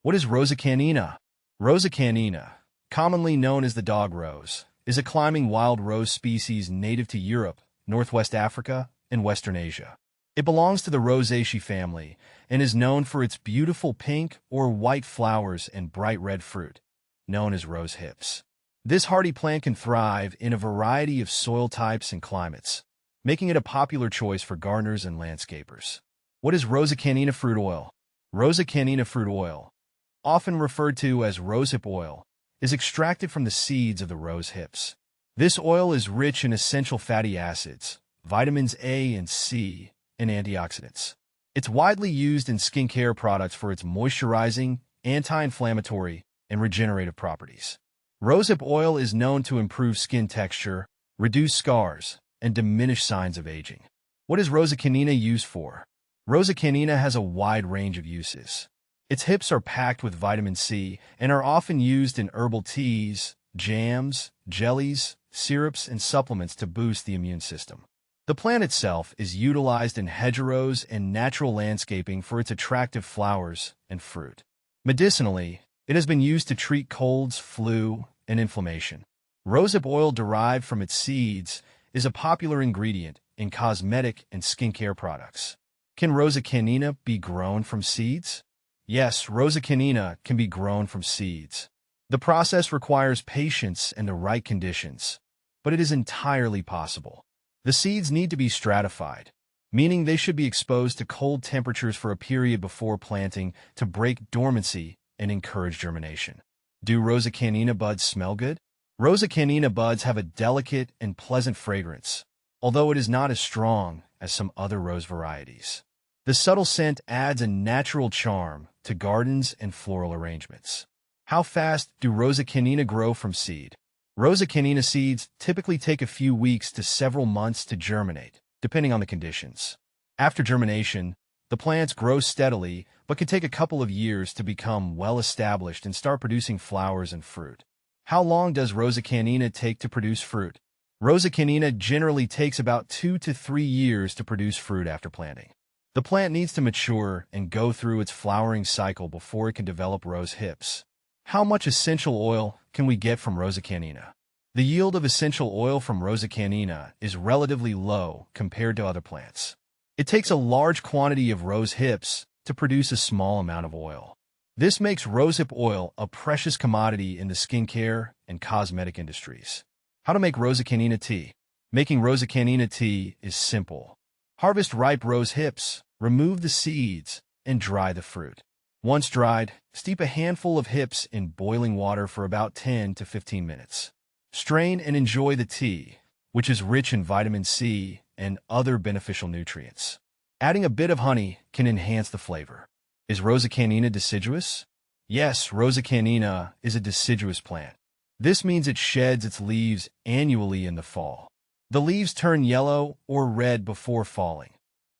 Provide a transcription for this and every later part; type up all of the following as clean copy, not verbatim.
What is Rosa canina? Rosa canina, commonly known as the dog rose, is a climbing wild rose species native to Europe, Northwest Africa, and Western Asia. It belongs to the Rosaceae family and is known for its beautiful pink or white flowers and bright red fruit, known as rose hips. This hardy plant can thrive in a variety of soil types and climates, making it a popular choice for gardeners and landscapers. What is Rosa canina fruit oil? Rosa canina fruit oil, often referred to as rosehip oil, is extracted from the seeds of the rose hips. This oil is rich in essential fatty acids, vitamins A and C, and antioxidants. It's widely used in skincare products for its moisturizing, anti-inflammatory, and regenerative properties. Rosehip oil is known to improve skin texture, reduce scars, and diminish signs of aging. What is Rosa canina used for? Rosa canina has a wide range of uses. Its hips are packed with vitamin C and are often used in herbal teas, jams, jellies, syrups, and supplements to boost the immune system. The plant itself is utilized in hedgerows and natural landscaping for its attractive flowers and fruit. Medicinally, it has been used to treat colds, flu, and inflammation. Rosehip oil derived from its seeds is a popular ingredient in cosmetic and skincare products. Can Rosa canina be grown from seeds? Yes, Rosa canina can be grown from seeds. The process requires patience and the right conditions, but it is entirely possible. The seeds need to be stratified, meaning they should be exposed to cold temperatures for a period before planting to break dormancy and encourage germination. Do Rosa canina buds smell good? Rosa canina buds have a delicate and pleasant fragrance, although it is not as strong as some other rose varieties. The subtle scent adds a natural charm to gardens and floral arrangements. How fast do Rosa canina grow from seed? Rosa canina seeds typically take a few weeks to several months to germinate, depending on the conditions. After germination, the plants grow steadily but can take a couple of years to become well-established and start producing flowers and fruit. How long does Rosa canina take to produce fruit? Rosa canina generally takes about 2 to 3 years to produce fruit after planting. The plant needs to mature and go through its flowering cycle before it can develop rose hips. How much essential oil can we get from Rosa canina? The yield of essential oil from Rosa canina is relatively low compared to other plants. It takes a large quantity of rose hips to produce a small amount of oil. This makes rosehip oil a precious commodity in the skincare and cosmetic industries. How to make Rosa canina tea? Making Rosa canina tea is simple. Harvest ripe rose hips, remove the seeds, and dry the fruit. Once dried, steep a handful of hips in boiling water for about 10 to 15 minutes. Strain and enjoy the tea, which is rich in vitamin C and other beneficial nutrients. Adding a bit of honey can enhance the flavor. Is Rosa canina deciduous? Yes, Rosa canina is a deciduous plant. This means it sheds its leaves annually in the fall. The leaves turn yellow or red before falling,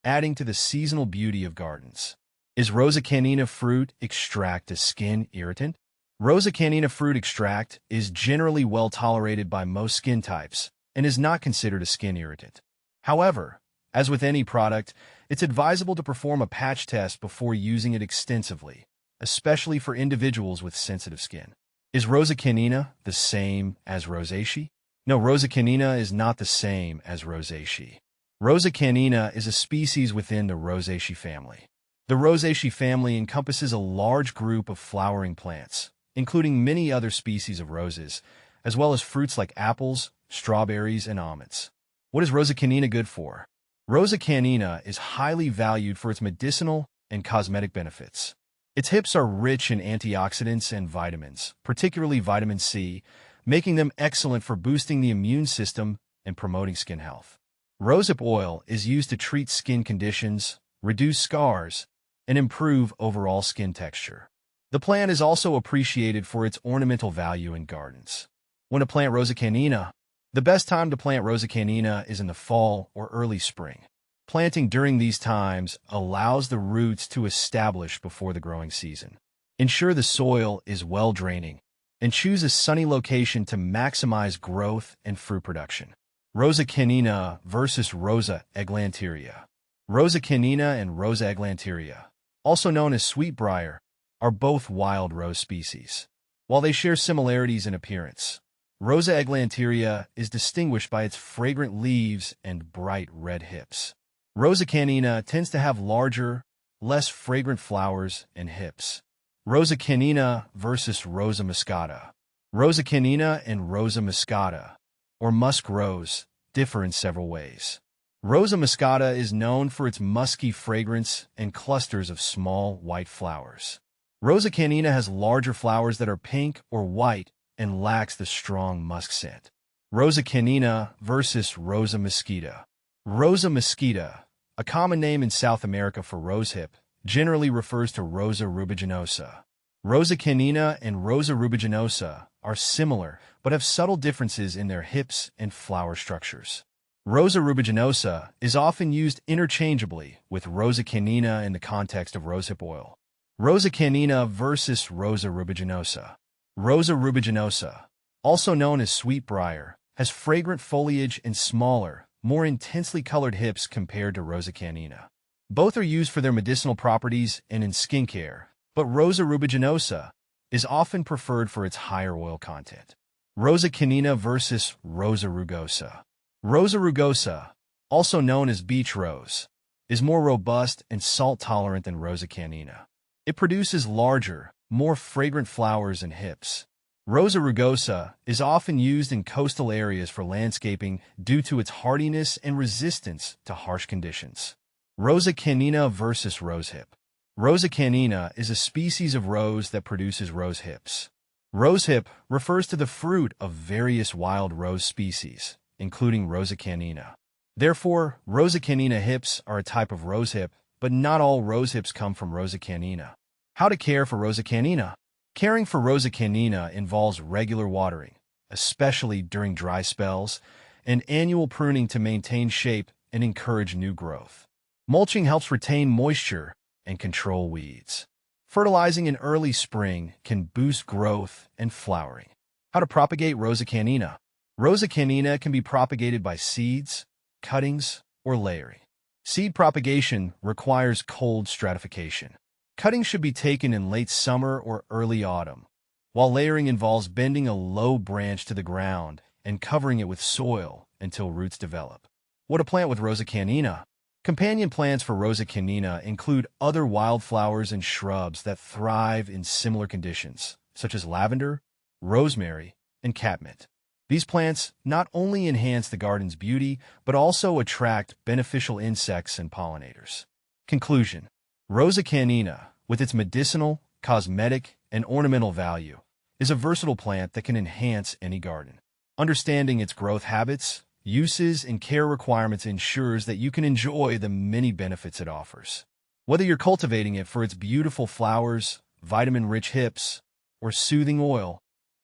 adding to the seasonal beauty of gardens. Is Rosa canina fruit extract a skin irritant? Rosa canina fruit extract is generally well tolerated by most skin types and is not considered a skin irritant. However, as with any product, it's advisable to perform a patch test before using it extensively, especially for individuals with sensitive skin. Is Rosa canina the same as Rosaceae? No, Rosa canina is not the same as Rosaceae. Rosa canina is a species within the Rosaceae family. The Rosaceae family encompasses a large group of flowering plants, including many other species of roses, as well as fruits like apples, strawberries, and almonds. What is Rosa canina good for? Rosa canina is highly valued for its medicinal and cosmetic benefits. Its hips are rich in antioxidants and vitamins, particularly vitamin C, making them excellent for boosting the immune system and promoting skin health. Rosehip oil is used to treat skin conditions, reduce scars, and improve overall skin texture. The plant is also appreciated for its ornamental value in gardens. When to plant Rosa canina? The best time to plant Rosa canina is in the fall or early spring. Planting during these times allows the roots to establish before the growing season. Ensure the soil is well draining, and choose a sunny location to maximize growth and fruit production. Rosa canina versus Rosa eglanteria. Rosa canina and Rosa eglanteria, also known as sweetbriar, are both wild rose species. While they share similarities in appearance, Rosa eglanteria is distinguished by its fragrant leaves and bright red hips. Rosa canina tends to have larger, less fragrant flowers and hips. Rosa canina versus Rosa moscata. Rosa canina and Rosa moscata, or musk rose, differ in several ways. Rosa moscata is known for its musky fragrance and clusters of small, white flowers. Rosa canina has larger flowers that are pink or white and lacks the strong musk scent. Rosa canina versus Rosa mosquita. Rosa mosquita, a common name in South America for rosehip, generally refers to Rosa rubiginosa. Rosa canina and Rosa rubiginosa are similar but have subtle differences in their hips and flower structures. Rosa rubiginosa is often used interchangeably with Rosa canina in the context of rosehip oil. Rosa canina versus Rosa rubiginosa. Rosa rubiginosa, also known as sweetbriar, has fragrant foliage and smaller, more intensely colored hips compared to Rosa canina. Both are used for their medicinal properties and in skincare, but Rosa rubiginosa is often preferred for its higher oil content. Rosa canina versus Rosa rugosa. Rosa rugosa, also known as beach rose, is more robust and salt-tolerant than Rosa canina. It produces larger, more fragrant flowers and hips. Rosa rugosa is often used in coastal areas for landscaping due to its hardiness and resistance to harsh conditions. Rosa canina versus rosehip. Rosa canina is a species of rose that produces rose hips. Rosehip refers to the fruit of various wild rose species, including Rosa canina. Therefore, Rosa canina hips are a type of rosehip, but not all rosehips come from Rosa canina. How to care for Rosa canina? Caring for Rosa canina involves regular watering, especially during dry spells, and annual pruning to maintain shape and encourage new growth. Mulching helps retain moisture and control weeds. Fertilizing in early spring can boost growth and flowering. How to propagate Rosa canina? Rosa canina can be propagated by seeds, cuttings, or layering. Seed propagation requires cold stratification. Cuttings should be taken in late summer or early autumn, while layering involves bending a low branch to the ground and covering it with soil until roots develop. What to plant with Rosa canina? Companion plants for Rosa canina include other wildflowers and shrubs that thrive in similar conditions, such as lavender, rosemary, and catmint. These plants not only enhance the garden's beauty, but also attract beneficial insects and pollinators. Conclusion: Rosa canina, with its medicinal, cosmetic, and ornamental value, is a versatile plant that can enhance any garden. Understanding its growth habits, uses, and care requirements ensures that you can enjoy the many benefits it offers. Whether you're cultivating it for its beautiful flowers, vitamin-rich hips, or soothing oil,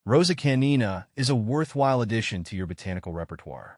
Rosa canina is a worthwhile addition to your botanical repertoire.